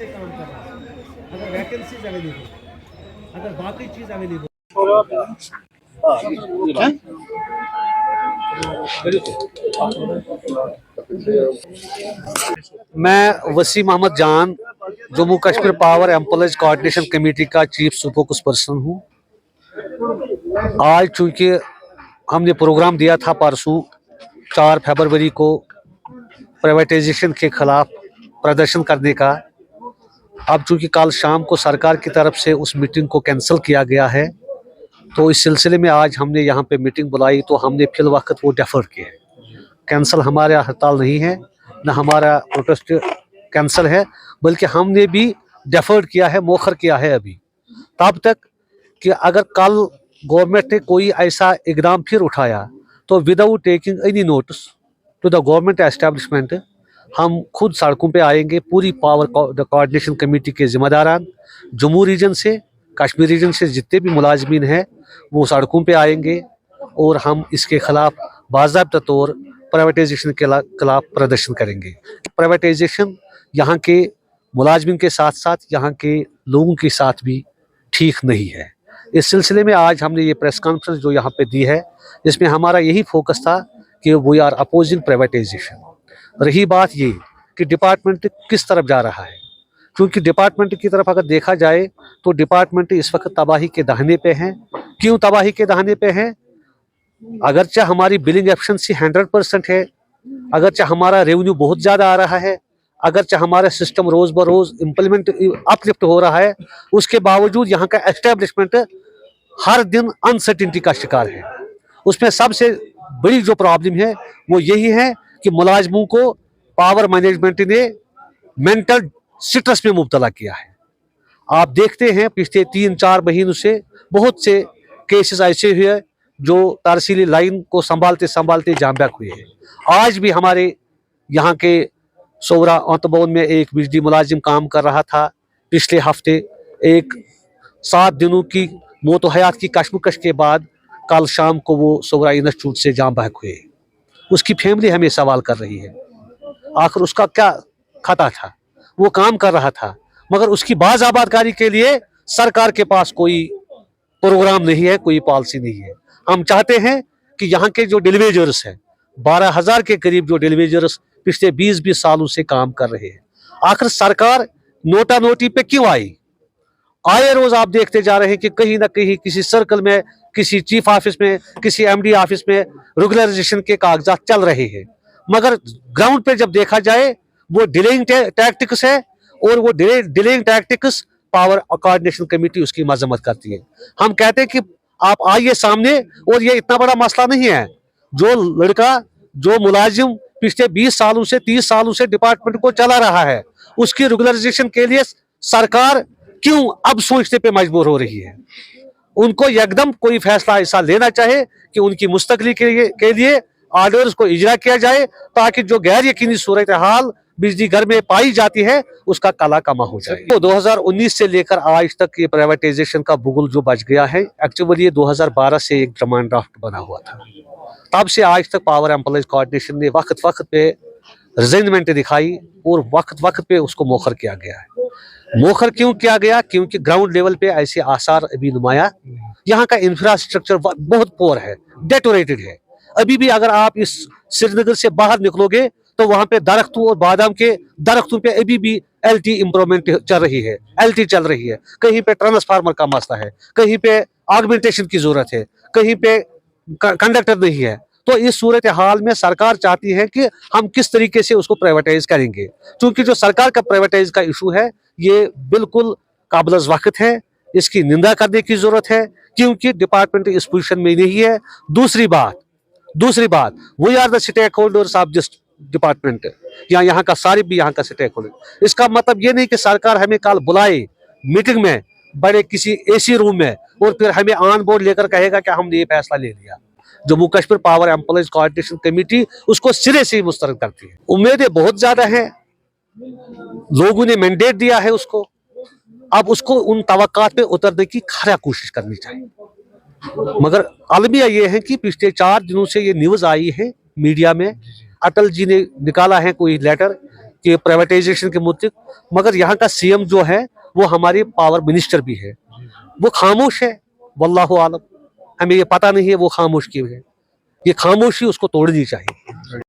से काम कर रहा है, अगर वैकेंसीज अवेलेबल, अगर बाकी चीज़ अवेलेबल। मैं वसीम अहमद जान Jammu Kashmir power employees coordination committee का चीफ स्पोक्स पर्सन हूँ। आज चूंकि हमने प्रोग्राम दिया था परसों 4 फरवरी को प्राइवेटाइजेशन के खिलाफ प्रदर्शन करने का, अब चूंकि कल शाम को सरकार की तरफ से उस मीटिंग को कैंसिल किया गया है, तो इस सिलसिले में आज हमने यहाँ पे मीटिंग बुलाई, तो हमने फिल वक्त वो डेफर किए। कैंसिल हमारा हड़ताल नहीं है, न हमारा प्रोटेस्ट कैंसिल है, बल्कि हमने भी डेफर्ड किया है, मौखर किया है अभी तब तक कि अगर कल गवर्नमेंट ने कोई ऐसा इकदाम फिर उठाया तो without taking any notice to the government establishment हम खुद सड़कों पे आएंगे। पूरी पावर कोऑर्डिनेशन कमेटी के जिम्मेदारान जम्मू रीजन से, कश्मीर रीजन से जितने भी मुलाजमीन हैं वो सड़कों पे आएंगे और हम इसके खिलाफ बाज़ाब्ता तौर प्राइवेटाइजेशन के खिलाफ प्रदर्शन करेंगे। प्राइवेटाइजेशन यहाँ के मुलाजमीन के साथ साथ यहाँ के लोगों के साथ भी ठीक नहीं है। इस सिलसिले में आज हमने ये प्रेस कॉन्फ्रेंस जो यहाँ पे दी है, इसमें हमारा यही फोकस था कि वी आर अपोजिंग प्राइवेटाइजेशन। रही बात ये कि डिपार्टमेंट किस तरफ जा रहा है, क्योंकि डिपार्टमेंट की तरफ अगर देखा जाए तो डिपार्टमेंट इस वक्त तबाही के दाहिने पे हैं। क्यों तबाही के दाहिने पे हैं? अगरचे हमारी बिलिंग एफिशिएंसी 100% है, अगरचे हमारा रेवेन्यू बहुत ज़्यादा आ रहा है, अगरचे हमारा सिस्टम रोज़ ब रोज़ इम्प्लीमेंट अपलिफ्ट हो रहा है, उसके बावजूद यहाँ का एस्टेब्लिशमेंट हर दिन अनसर्टिनिटी का शिकार है। उसमें सबसे बड़ी जो प्रॉब्लम है वो यही है कि मुलाजमों को पावर मैनेजमेंट ने मेंटल स्ट्रेस में मुब्तला किया है। आप देखते हैं पिछले 3-4 महीनों से बहुत से केसेस ऐसे हुए जो तरसीली लाइन को संभालते संभालते जाम बैक हुए हैं। आज भी हमारे यहाँ के सोवरा अंतभवन में एक बिजली मुलाजिम काम कर रहा था। पिछले हफ्ते एक 7 दिनों की मौत हयात की कशमकश के बाद कल शाम को वो सोवरा इंस्टीट्यूट से जाम बैक हुए। उसकी फैमिली हमें सवाल कर रही है आखिर उसका क्या खता था, वो काम कर रहा था, मगर उसकी बाज़ाबादकारी के लिए सरकार के पास कोई प्रोग्राम नहीं है, कोई पॉलिसी नहीं है। हम चाहते हैं कि यहाँ के जो डिलीवेजर्स हैं, 12,000 के करीब जो डिलीवेजर्स पिछले 20-20 सालों से काम कर रहे हैं, आखिर सरकार नोटा नोटी पे क्यों आई? आए रोज आप देखते जा रहे हैं कि कहीं ना कहीं किसी सर्कल में, किसी चीफ ऑफिस में, किसी एमडी ऑफिस में रेगुलराइजेशन के कागजात चल रहे हैं, मगर ग्राउंड पे जब देखा जाए वो डिलेइंग टैक्टिक्स है, और वो delaying tactics power coordination committee उसकी मजम्मत करती है। हम कहते हैं कि आप आइए सामने, और ये इतना बड़ा मसला नहीं है। जो लड़का, जो मुलाजिम पिछले 20 सालों से 30 सालों से डिपार्टमेंट को चला रहा है, उसकी रेगुलराइजेशन के लिए सरकार क्यों अब सोचने पे मजबूर हो रही है? उनको एकदम कोई फैसला ऐसा लेना चाहे कि उनकी मुस्तकली के लिए ऑर्डर्स को इजरा किया जाए, ताकि जो गैर यकीनी सूरत हाल बिजली घर में पाई जाती है उसका काला कमा हो जाए। तो 2019 से लेकर आज तक ये प्राइवेटाइजेशन का बुगुल जो बच गया है, एक्चुअली ये 2012 से एक डिमांड ड्राफ्ट बना हुआ था। तब से आज तक पावर एम्प्लॉयज कोऑर्डिनेशन ने वक्त वक्त पे रिजाइनमेंट दिखाई और वक्त वक्त पे उसको मौखर किया गया है। मौखर क्यों किया गया? क्योंकि ग्राउंड लेवल पे ऐसे आसार अभी नुमाया, यहाँ का इंफ्रास्ट्रक्चर बहुत पोर है, डेटोरेटेड है। अभी भी अगर आप इस श्रीनगर से बाहर निकलोगे तो वहां पे दरख्तों और बादाम के दरख्तों पे अभी भी एलटी इम्प्रूवमेंट चल रही है, एलटी चल रही है। कहीं पे ट्रांसफार्मर का मसला है, कहीं पे ऑगमेंटेशन की जरूरत है, कहीं पे कंडक्टर नहीं है। तो इस सूरत हाल में सरकार चाहती है कि हम किस तरीके से उसको प्राइवेटाइज करेंगे, क्योंकि जो सरकार का प्राइवेटाइज का इशू है ये बिल्कुल काबिल वक्त है, इसकी निंदा करने की जरूरत है, क्योंकि डिपार्टमेंट इस पोजीशन में नहीं है। दूसरी बात we are the stakeholders of this department, या यहाँ का सारी भी यहाँ का स्टेक होल्डर। इसका मतलब ये नहीं कि सरकार हमें कल बुलाए मीटिंग में बड़े किसी एसी रूम में और फिर हमें ऑन बोर्ड लेकर कहेगा कि हमने ये फैसला ले लिया। Jammu Kashmir power employees coordination committee उसको सिरे से ही मुस्तरद करती है। उम्मीदें बहुत ज्यादा हैं, लोगों ने मैंडेट दिया है उसको, अब उसको उन तवक्कात पे उतरने की खरा कोशिश करनी चाहिए। मगर अलमिया ये है कि पिछले 4 दिनों से ये न्यूज आई है मीडिया में, अटल जी ने निकाला है कोई लेटर کہ پرائیویٹائزیشن کے متعلق، مگر یہاں کا CM جو ہے وہ ہماری پاور منسٹر بھی ہے، وہ خاموش ہے، واللہ عالم، ہمیں یہ پتہ نہیں ہے وہ خاموش کیوں ہے، یہ خاموشی اس کو توڑنی چاہیے.